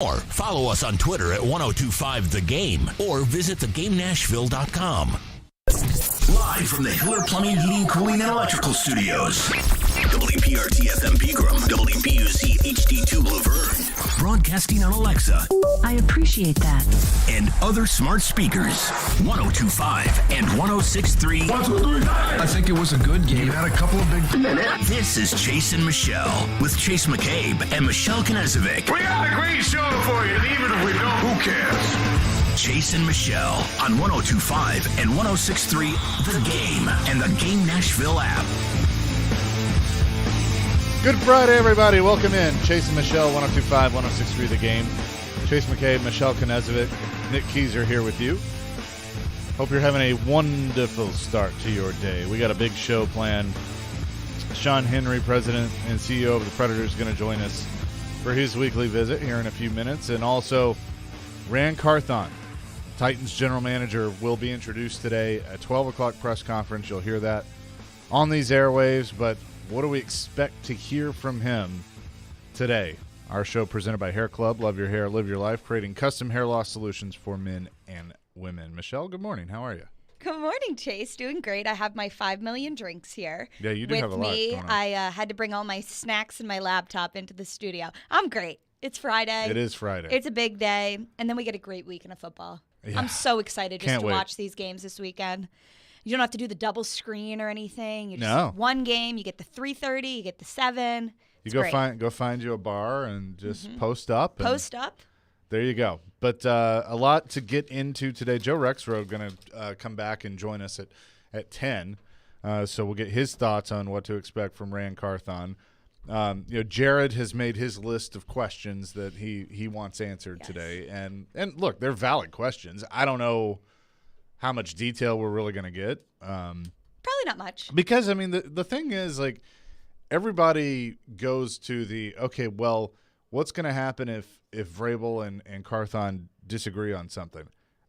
Or follow us on Twitter at 1025thegame or visit thegamenashville.com. Live from the Hiller Plumbing, Heating, Cooling, and Electrical Studios. WPRT-FM Pegram, WPUC HD2 Laverne. Broadcasting on Alexa. I appreciate that. And other smart speakers. 1025 and 1063. 1, 2, 3, 4. I think it was a good game. Had a couple of big... This is Chase and Michelle with Chase McCabe and Michelle Knezovic. We got a great show for you, and even if we don't, who cares? Chase and Michelle on 1025 and 1063 The Game and the Game Nashville app. Good Friday, everybody. Welcome in. Chase and Michelle, 1025, 1063 The Game. Chase McCabe, Michelle Knezovic, Nick Keyser here with you. Hope you're having a wonderful start to your day. We got a big show planned. Sean Henry, President and CEO of the Predators, is going to join us for his weekly visit here in a few minutes. And also, Rand Carthon, Titans general manager, will be introduced today at 12 o'clock press conference. You'll hear that on these airwaves, but what do we expect to hear from him today? Our show presented by Hair Club. Love your hair, live your life, creating custom hair loss solutions for men and women. Michelle, good morning. How are you? Good morning, Chase. Doing great. I have my 5 million drinks here. Yeah, you do have a lot going on. I had to bring all my snacks and my laptop into the studio. I'm great. It's Friday. It is Friday. It's a big day. And then we get a great weekend of football. Yeah. I'm so excited just Can't to wait. watch these games this weekend. You don't have to do the double screen or anything. You just No. one game. You get the 3:30. You get the 7. You It's great. go find you a bar and just post up. And Post up. there you go. But a lot to get into today. Joe Rexroad going to come back and join us at 10. So we'll get his thoughts on what to expect from Rand Carthon. Jared has made his list of questions that he wants answered today. And look, they're valid questions. I don't know how much detail we're really going to get. Probably not much. Because, I mean, the thing is, like, everybody goes to what's going to happen if Vrabel and Carthon disagree on something?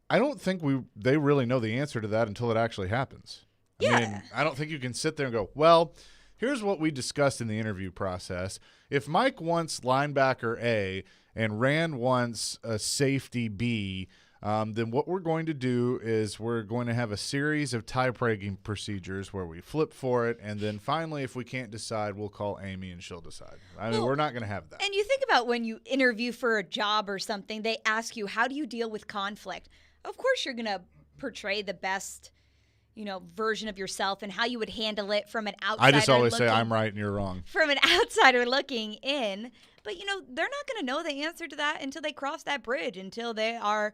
I don't think they really know the answer to that until it actually happens. I mean, I don't think you can sit there and go, well, here's what we discussed in the interview process. If Mike wants linebacker A and Rand wants a safety B, then what we're going to do is we're going to have a series of tie-breaking procedures where we flip for it, and then finally, if we can't decide, we'll call Amy and she'll decide. I mean, we're not going to have that. And you think about when you interview for a job or something, they ask you, how do you deal with conflict? Of course you're going to portray the best, version of yourself and how you would handle it from an outsider. I just always say I'm right and you're wrong. From an outsider looking in. But, they're not going to know the answer to that until they cross that bridge, until they are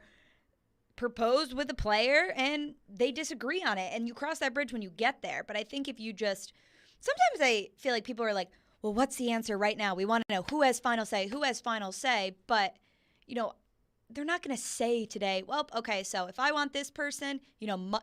proposed with a player and they disagree on it. And you cross that bridge when you get there. But I think if you sometimes I feel like people are like, well, what's the answer right now? We want to know who has final say. But, they're not going to say today, well, okay, so if I want this person,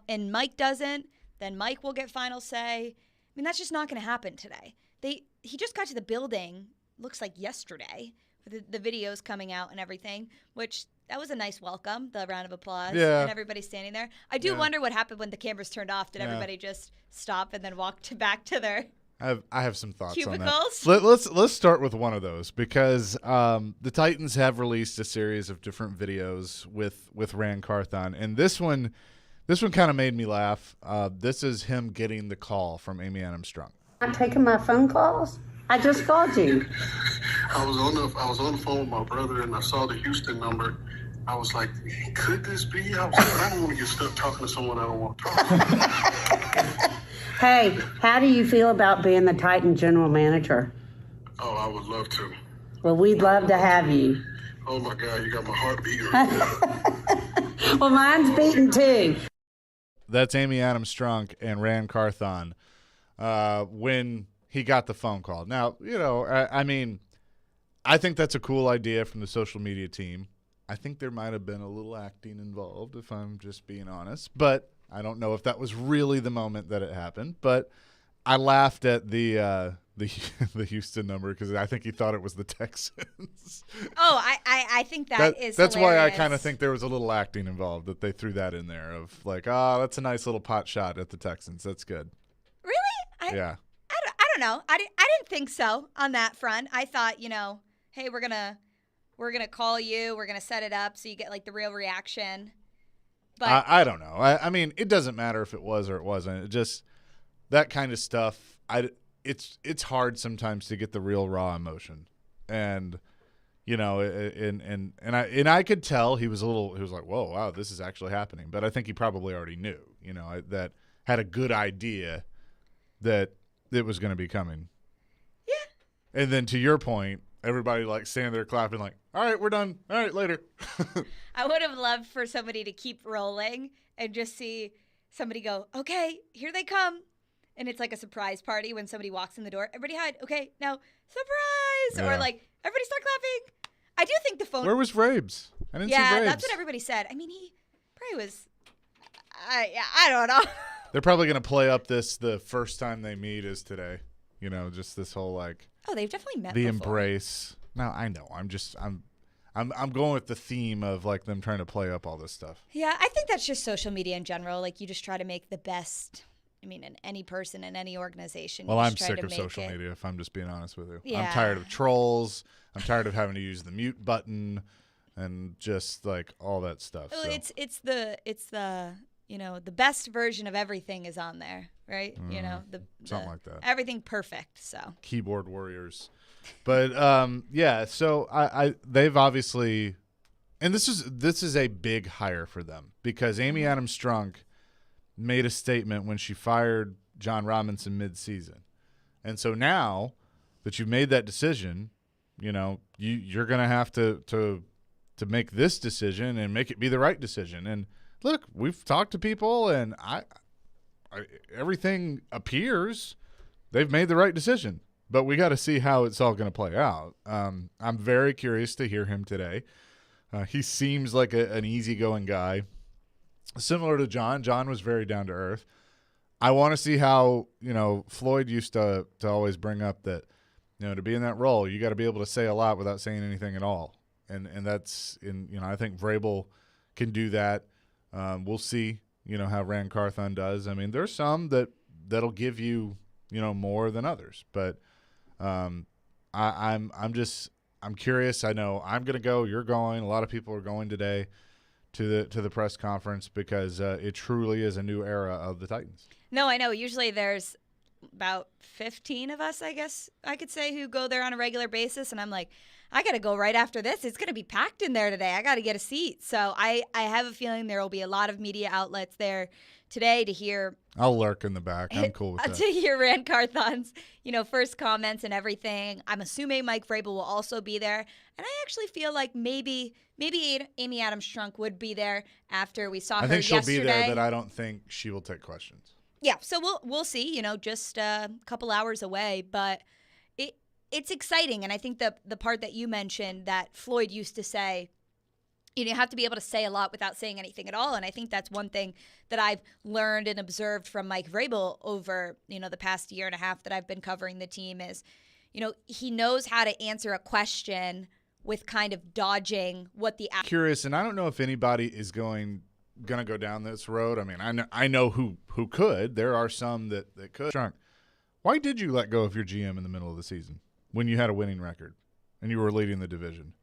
and Mike doesn't, then Mike will get final say. I mean, that's just not going to happen today. He just got to the building, looks like yesterday, with the videos coming out and everything, which that was a nice welcome, the round of applause, and everybody standing there. I do wonder what happened when the cameras turned off. Did everybody just stop and then walk back to their I have some thoughts cubicles? on that. Let's start with one of those because the Titans have released a series of different videos with Rand Carthon, and this one kind of made me laugh. This is him getting the call from Amy Adams Strunk. Not taking my phone calls? I just called you. I was on the phone with my brother and I saw the Houston number. I was like, could this be? I was like, I don't want to get stuck talking to someone I don't want to talk to. Hey, how do you feel about being the Titan general manager? Oh, I would love to. Well, we'd love to have you. Oh my God, you got my heart beating right now. Well, mine's beating too. That's Amy Adams Strunk and Rand Carthon when he got the phone call. Now, I mean, I think that's a cool idea from the social media team. I think there might have been a little acting involved, if I'm just being honest. But I don't know if that was really the moment that it happened. But I laughed at the Houston number because I think he thought it was the Texans. Oh, I think that's that's hilarious. why I kind of think there was a little acting involved, that they threw that in there of like, that's a nice little pot shot at the Texans. That's good. Really? Yeah. I don't know. I didn't think so on that front. I thought, hey, we're going to we're going to call you. We're going to set it up so you get like the real reaction. But I don't know. I mean, it doesn't matter if it was or it wasn't. It just that kind of stuff. It's hard sometimes to get the real raw emotion, and you know, and I could tell he was like, whoa, wow, this is actually happening. But I think he probably already knew, you know, that had a good idea that it was going to be coming. Yeah. And then to your point, everybody like standing there clapping like, all right, we're done. All right, later. I would have loved for somebody to keep rolling and just see somebody go, okay, here they come. And it's like a surprise party when somebody walks in the door. Everybody hide. Okay, now surprise. Yeah. Or like, everybody start clapping. I do think the phone. Where was Vrabes? I didn't see Vrabes. Yeah, that's what everybody said. I mean, he probably was. I don't know. They're probably going to play up the first time they meet is today. You know, just this whole like. Oh, they've definitely met the before. embrace. No, I know. I'm going with the theme of like them trying to play up all this stuff. Yeah, I think that's just social media in general. Like, you just try to make the best. I mean, in any person, in any organization. Well, you I'm just try sick to of make social it. media, if I'm just being honest with you. Yeah. I'm tired of trolls. I'm tired of having to use the mute button and just like all that stuff. Well, so. it's the you know, the best version of everything is on there, right? You know, something like that. Everything perfect. So Keyboard warriors. But yeah, so I they've obviously, and this is a big hire for them because Amy Adams Strunk made a statement when she fired John Robinson mid-season. And so now that you've made that decision, you know, you're going to have to make this decision and make it be the right decision. And look, we've talked to people and I everything appears they've made the right decision. But we got to see how it's all going to play out. I'm very curious to hear him today. He seems like an easygoing guy. Similar to John. John was very down to earth. I want to see how, you know, Floyd used to always bring up that, you know, to be in that role, you got to be able to say a lot without saying anything at all. And that's you know, I think Vrabel can do that. We'll see, you know, how Rand Carthon does. I mean, there's some that'll give you, you know, more than others, but I'm curious. I know I'm going to go, you're going, a lot of people are going today to the press conference because it truly is a new era of the Titans. no, I know. Usually there's about 15 of us, I guess I could say, who go there on a regular basis, and I'm like, I got to go right after this. It's going to be packed in there today. I got to get a seat. So I have a feeling there will be a lot of media outlets there today to hear. I'll lurk in the back. I'm cool with that. To hear Rand Carthon's, you know, first comments and everything. I'm assuming Mike Vrabel will also be there. And I actually feel like maybe Amy Adams Strunk would be there after we saw her I think she'll yesterday. be there, but I don't think she will take questions. Yeah, so we'll see, you know, just a couple hours away, but it's exciting. And I think the part that you mentioned that Floyd used to say, you know, you have to be able to say a lot without saying anything at all. And I think that's one thing that I've learned and observed from Mike Vrabel over, you know, the past year and a half that I've been covering the team is, you know, he knows how to answer a question with kind of dodging what the Curious, and I don't know if anybody is going to go down this road. I mean, I know who could. There are some that could. Strunk, why did you let go of your GM in the middle of the season when you had a winning record and you were leading the division?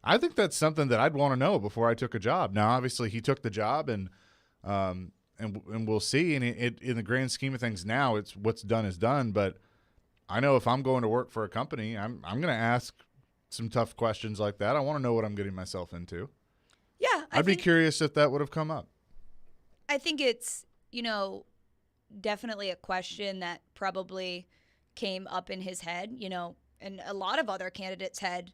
I think that's something that I'd want to know before I took a job. Now, obviously, he took the job, and we'll see. And in the grand scheme of things, now it's what's done is done. But I know if I'm going to work for a company, I'm going to ask some tough questions like that. I want to know what I'm getting myself into. Yeah, I'd be curious if that would have come up. I think it's, you know, definitely a question that probably came up in his head, you know, and a lot of other candidates' heads